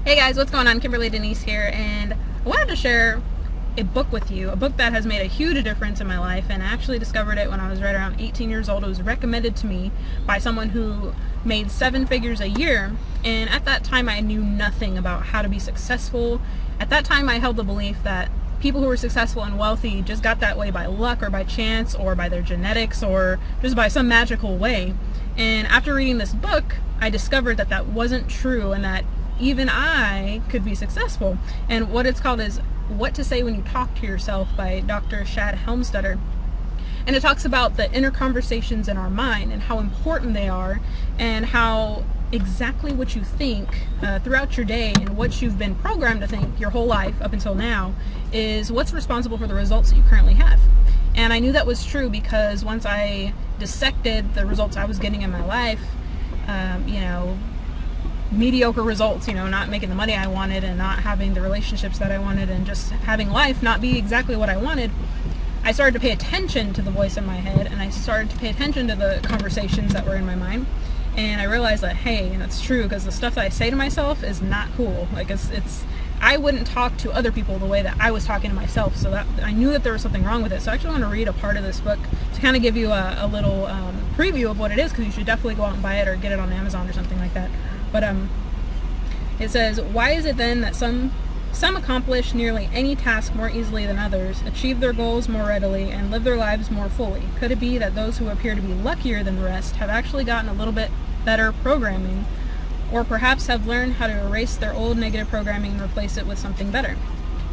Hey guys, what's going on? Kimberly Denise here, and I wanted to share a book with you, a book that has made a huge difference in my life, and I actually discovered it when I was right around 18 years old. It was recommended to me by someone who made 7 figures a year, and at that time I knew nothing about how to be successful. At that time I held the belief that people who were successful and wealthy just got that way by luck or by chance or by their genetics or just by some magical way. And after reading this book, I discovered that that wasn't true, and that even I could be successful. And what it's called is What to Say When You Talk to Yourself by Dr. Shad Helmstedder. And it talks about the inner conversations in our mind and how important they are, and how exactly what you think throughout your day and what you've been programmed to think your whole life up until now is what's responsible for the results that you currently have. And I knew that was true because once I dissected the results I was getting in my life, mediocre results, not making the money I wanted and not having the relationships that I wanted and just having life not be exactly what I wanted, I started to pay attention to the voice in my head, and I started to pay attention to the conversations that were in my mind. And I realized that, hey, that's true, because the stuff that I say to myself is not cool. Like I wouldn't talk to other people the way that I was talking to myself, so that I knew that there was something wrong with it. So I actually want to read a part of this book to kind of give you a little preview of what it is, because you should definitely go out and buy it or get it on Amazon or something like that. But it says, why is it then that some accomplish nearly any task more easily than others, achieve their goals more readily, and live their lives more fully? Could it be that those who appear to be luckier than the rest have actually gotten a little bit better programming, or perhaps have learned how to erase their old negative programming and replace it with something better?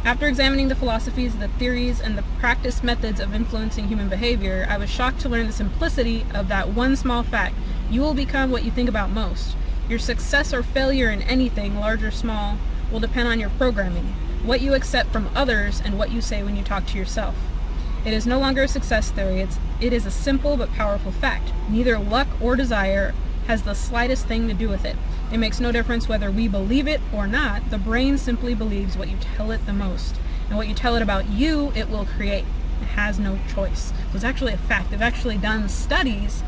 After examining the philosophies, the theories, and the practice methods of influencing human behavior, I was shocked to learn the simplicity of that one small fact: you will become what you think about most. Your success or failure in anything, large or small, will depend on your programming, what you accept from others, and what you say when you talk to yourself. It is no longer a success theory, it is a simple but powerful fact. Neither luck or desire has the slightest thing to do with it. It makes no difference whether we believe it or not. The brain simply believes what you tell it the most. And what you tell it about you, it will create. It has no choice. So it's actually a fact. They've actually done studies,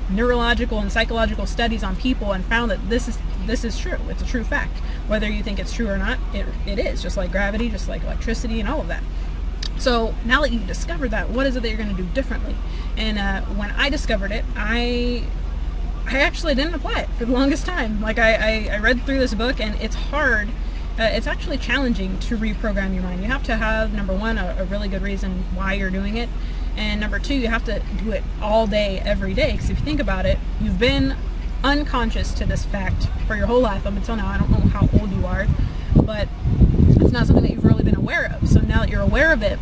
neurological and psychological studies on people, and found that this is true. It's a true fact. Whether you think it's true or not, it is. Just like gravity, just like electricity, and all of that. So now that you've discovered that, what is it that you're going to do differently? And when I discovered it, I actually didn't apply it for the longest time. Like I read through this book, and it's hard. It's actually challenging to reprogram your mind. You have to have, number one, a really good reason why you're doing it. And number two, you have to do it all day, every day. Because if you think about it, you've been unconscious to this fact for your whole life up until now. I don't know how old you are, but it's not something that you've really been aware of. So now that you're aware of it,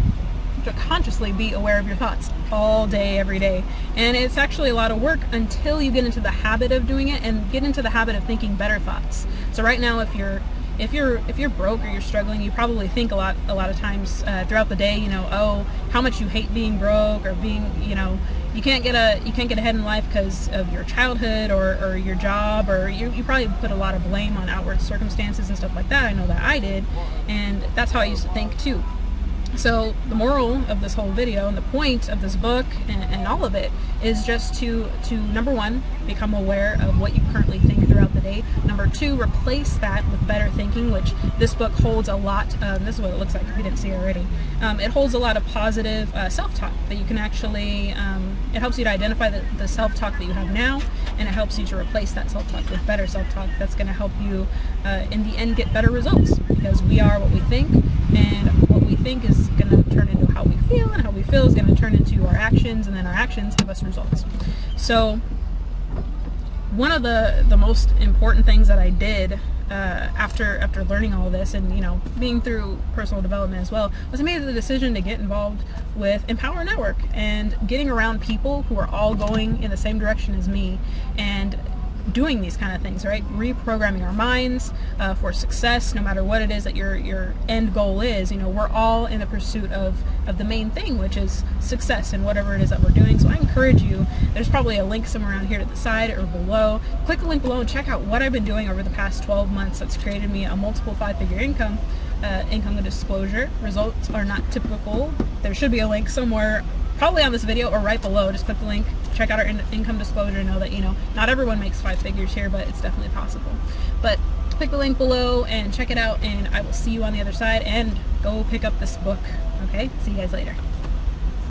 to consciously be aware of your thoughts all day, every day. And it's actually a lot of work until you get into the habit of doing it and get into the habit of thinking better thoughts. So right now, if you're broke or you're struggling, you probably think a lot of times throughout the day, oh, how much you hate being broke, or being, you can't get ahead in life because of your childhood or your job, or you probably put a lot of blame on outward circumstances and stuff like that. I know that I did, and that's how I used to think too. So the moral of this whole video and the point of this book and all of it is just to number one, become aware of what you currently think throughout the day. Number two, replace that with better thinking, which this book holds a lot. This is what it looks like if you didn't see it already. It holds a lot of positive self-talk that you can actually, it helps you to identify the self-talk that you have now, and it helps you to replace that self-talk with better self-talk that's going to help you in the end get better results, because we are what we think, and what we think is going to turn into how we feel, and how we feel is going to turn into our actions, and then our actions give us results. So one of the most important things that I did after learning all this, and being through personal development as well, was I made the decision to get involved with Empower Network and getting around people who are all going in the same direction as me and doing these kind of things, right? Reprogramming our minds for success, no matter what it is that your end goal is. We're all in the pursuit of the main thing, which is success in whatever it is that we're doing. So I encourage you, there's probably a link somewhere around here to the side or below. Click the link below and check out what I've been doing over the past 12 months that's created me a multiple 5-figure income. Income disclosure. Results are not typical. There should be a link somewhere probably on this video or right below. Just click the link, check out our income disclosure, know that, not everyone makes 5 figures here, but it's definitely possible. But click the link below and check it out, and I will see you on the other side, and go pick up this book. Okay, see you guys later.